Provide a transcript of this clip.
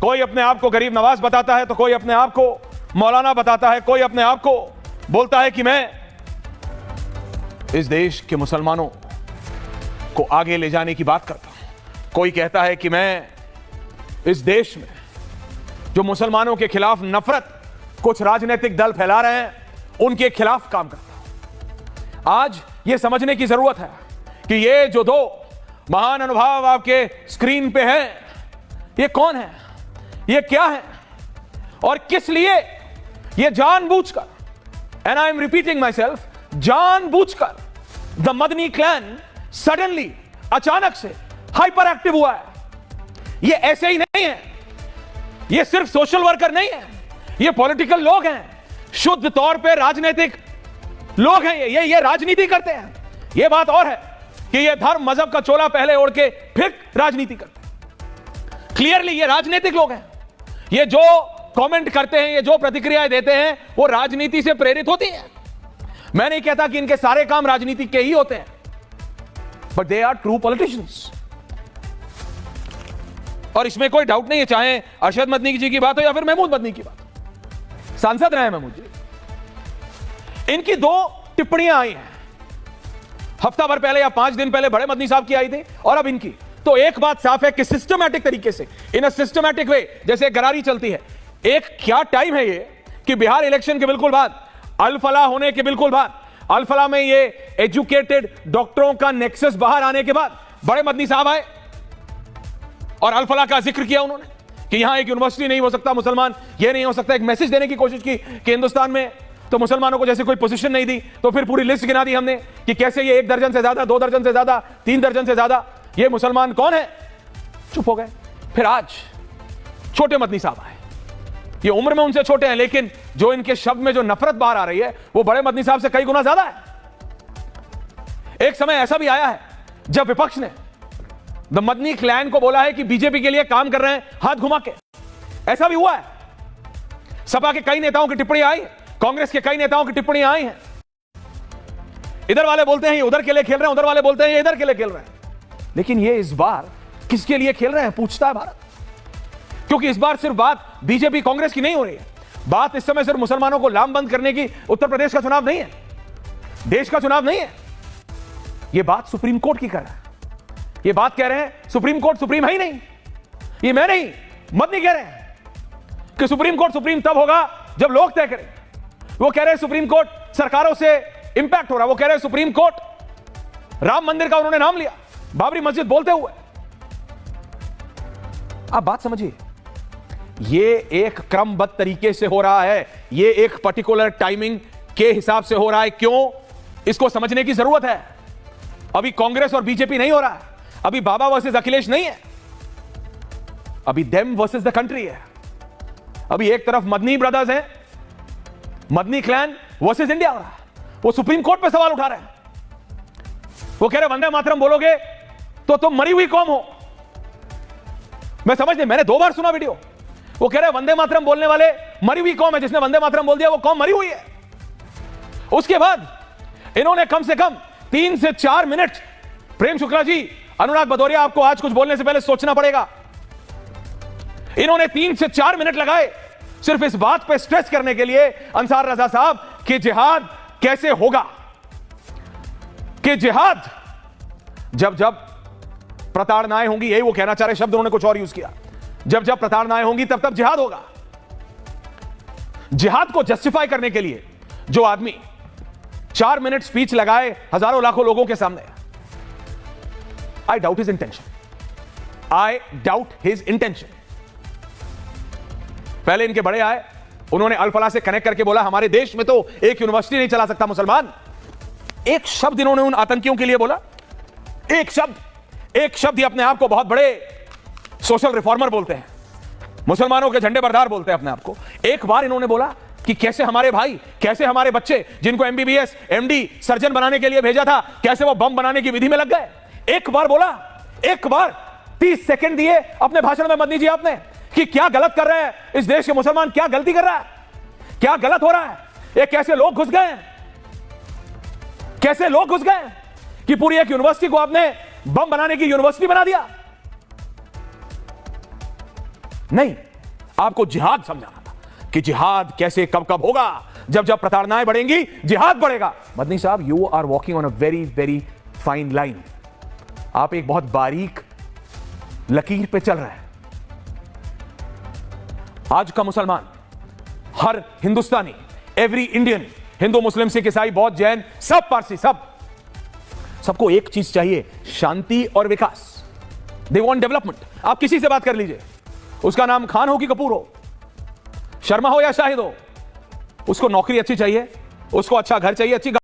कोई अपने आप को गरीब नवाज बताता है तो कोई अपने आप को मौलाना बताता है, कोई अपने आप को बोलता है कि मैं इस देश के मुसलमानों को आगे ले जाने की बात करता हूं, कोई कहता है कि मैं इस देश में जो मुसलमानों के खिलाफ नफरत कुछ राजनीतिक दल फैला रहे हैं उनके खिलाफ काम करता हूं। आज यह समझने की जरूरत है कि ये जो दो महान अनुभव आपके स्क्रीन पे हैं, ये कौन है, ये क्या है और किस लिए ये जानबूझकर, and I am repeating my self, जानबूझकर द मदनी क्लैन सडनली अचानक से हाइपर एक्टिव हुआ है। ये ऐसे ही नहीं है, ये सिर्फ सोशल वर्कर नहीं है, ये पॉलिटिकल लोग हैं, शुद्ध तौर पे राजनीतिक लोग हैं, ये राजनीति करते हैं। ये बात और है कि ये धर्म मजहब का चोला पहले ओढ़ के फिर राजनीति करते हैं। क्लियरली ये राजनीतिक लोग हैं। ये जो कमेंट करते हैं, ये जो प्रतिक्रियाएं देते हैं, वो राजनीति से प्रेरित होती हैं। मैं नहीं कहता कि इनके सारे काम राजनीति के ही होते हैं, but they are true politicians. और इसमें कोई डाउट नहीं है, चाहे अरशद मदनी जी की बात हो या फिर महमूद मदनी की बात हो, सांसद रहे महमूद जी। इनकी दो टिप्पणियां आई हैं, हफ्ता भर पहले या 5 दिन पहले बड़े मदनी साहब की आई थी और अब इनकी। तो एक बात साफ है कि सिस्टमैटिक तरीके से, इन अ सिस्टमैटिक वे, जैसे गरारी चलती है। एक क्या टाइम है ये कि बिहार इलेक्शन के बिल्कुल बाद, अल फलाह होने के बिल्कुल बाद, अल फलाह में ये एजुकेटेड डॉक्टरों का नेक्सस बाहर आने के बाद बड़े मदनी साहब आए और अल फलाह का जिक्र किया उन्होंने कि यहां एक यूनिवर्सिटी नहीं हो सकता, मुसलमान ये नहीं हो सकता। एक मैसेज देने की कोशिश की कि हिंदुस्तान में तो मुसलमानों को जैसे कोई पोजीशन नहीं दी। तो फिर पूरी लिस्ट गिना दी हमने कि कैसे ये 1 दर्जन से ज्यादा, 2 दर्जन से ज्यादा, 3 दर्जन से ज्यादा ये मुसलमान कौन है, चुप हो गए। फिर आज छोटे मदनी साहब आए, ये उम्र में उनसे छोटे हैं, लेकिन जो इनके शब्द में जो नफरत बाहर आ रही है वो बड़े मदनी साहब से कई गुना ज्यादा है। एक समय ऐसा भी आया है जब विपक्ष ने द मदनी क्लैन को बोला है कि बीजेपी के लिए काम कर रहे हैं हाथ घुमा के। ऐसा भी हुआ है। सपा के कई नेताओं की टिप्पणी आई, कांग्रेस के कई नेताओं की टिप्पणियां आई हैं। इधर वाले बोलते हैं ये उधर के लिए खेल रहे हैं, उधर वाले बोलते हैं ये इधर के लिए खेल रहे हैं। लेकिन ये इस बार किसके लिए खेल रहे हैं, पूछता है भारत। क्योंकि इस बार सिर्फ बात बीजेपी कांग्रेस की नहीं हो रही है। बात इस समय सिर्फ मुसलमानों को लामबंद करने की उत्तर प्रदेश का चुनाव नहीं है, देश का चुनाव नहीं है। यह बात सुप्रीम कोर्ट की कर रहा है। ये बात कह रहे हैं सुप्रीम कोर्ट सुप्रीम है ही नहीं। ये मैं नहीं, मदनी कह रहे हैं कि सुप्रीम कोर्ट सुप्रीम तब होगा जब लोग तय करें। वो कह रहे हैं सुप्रीम कोर्ट सरकारों से इंपैक्ट हो रहा है। वो कह रहे हैं सुप्रीम कोर्ट, राम मंदिर का उन्होंने नाम लिया, बाबरी मस्जिद बोलते हुए। आप बात समझिए, ये एक क्रमबद्ध तरीके से हो रहा है, ये एक पर्टिकुलर टाइमिंग के हिसाब से हो रहा है। क्यों, इसको समझने की जरूरत है। अभी कांग्रेस और बीजेपी नहीं हो रहा है, अभी बाबा वर्सेस अखिलेश नहीं है, अभी देम वर्सेस द कंट्री है। अभी एक तरफ मदनी ब्रदर्स हैं, मदनी क्लैन वर्सेस इंडिया हो रहा है। वो सुप्रीम कोर्ट पे सवाल उठा रहे हैं। वो कह रहे वंदे मातरम बोलोगे तो तुम मरी हुई कौम हो। मैं समझ नहीं, मैंने 2 बार सुना वीडियो। वो कह रहे वंदे मातरम बोलने वाले मरी हुई कौम है, जिसने वंदे मातरम बोल दिया वो कौम मरी हुई है। उसके बाद इन्होंने कम से कम 3 से 4 मिनट, प्रेम शुक्ला जी, अनुराग भदौरिया, आपको आज कुछ बोलने से पहले सोचना पड़ेगा। इन्होंने 3 से 4 मिनट लगाए सिर्फ इस बात पे स्ट्रेस करने के लिए, अंसार रजा साहब, कि जिहाद कैसे होगा, कि जिहाद जब जब प्रताड़नाएं होंगी, यही वो कहना चाह रहे, शब्द उन्होंने कुछ और यूज किया, जब जब प्रताड़नाएं होंगी तब तब जिहाद होगा। जिहाद को जस्टिफाई करने के लिए जो आदमी 4 मिनट स्पीच लगाए हजारों लाखों लोगों के सामने, I doubt his intention, I doubt his intention. पहले इनके बड़े आए, उन्होंने अल फलाह से कनेक्ट करके बोला हमारे देश में तो एक यूनिवर्सिटी नहीं चला सकता मुसलमान। एक शब्द इन्होंने उन आतंकियों के लिए बोला, एक शब्द ही अपने आप को बहुत बड़े सोशल रिफॉर्मर बोलते हैं, मुसलमानों के झंडे बरदार बोलते हैं अपने आप को। एक बार इन्होंने बोला कि कैसे हमारे भाई, कैसे हमारे बच्चे जिनको एमबीबीएस एमडी सर्जन बनाने के लिए भेजा था, कैसे वो बम बनाने की विधि में लग गए। एक बार बोला, एक बार 30 सेकंड दिए अपने भाषण में मदनी जी आपने, कि क्या गलत कर रहे हैं इस देश के मुसलमान, क्या गलती कर रहा है, क्या गलत हो रहा है। ये कैसे लोग घुस गए, कैसे लोग घुस गए कि पूरी एक यूनिवर्सिटी को आपने बम बनाने की यूनिवर्सिटी बना दिया। नहीं, आपको जिहाद समझाना था कि जिहाद कैसे कब कब होगा। जब जब प्रताड़नाएं बढ़ेंगी जिहाद बढ़ेगा। मदनी साहब, you are walking on a very very fine line. आप एक बहुत बारीक लकीर पे चल रहे हैं। आज का मुसलमान, हर हिंदुस्तानी, एवरी इंडियन, हिंदू मुस्लिम सिख ईसाई बौद्ध जैन, सब पारसी, सबको एक चीज चाहिए, शांति और विकास। They want development. आप किसी से बात कर लीजिए, उसका नाम खान हो कि कपूर हो, शर्मा हो या शाहिद हो, उसको नौकरी अच्छी चाहिए, उसको अच्छा घर चाहिए, अच्छी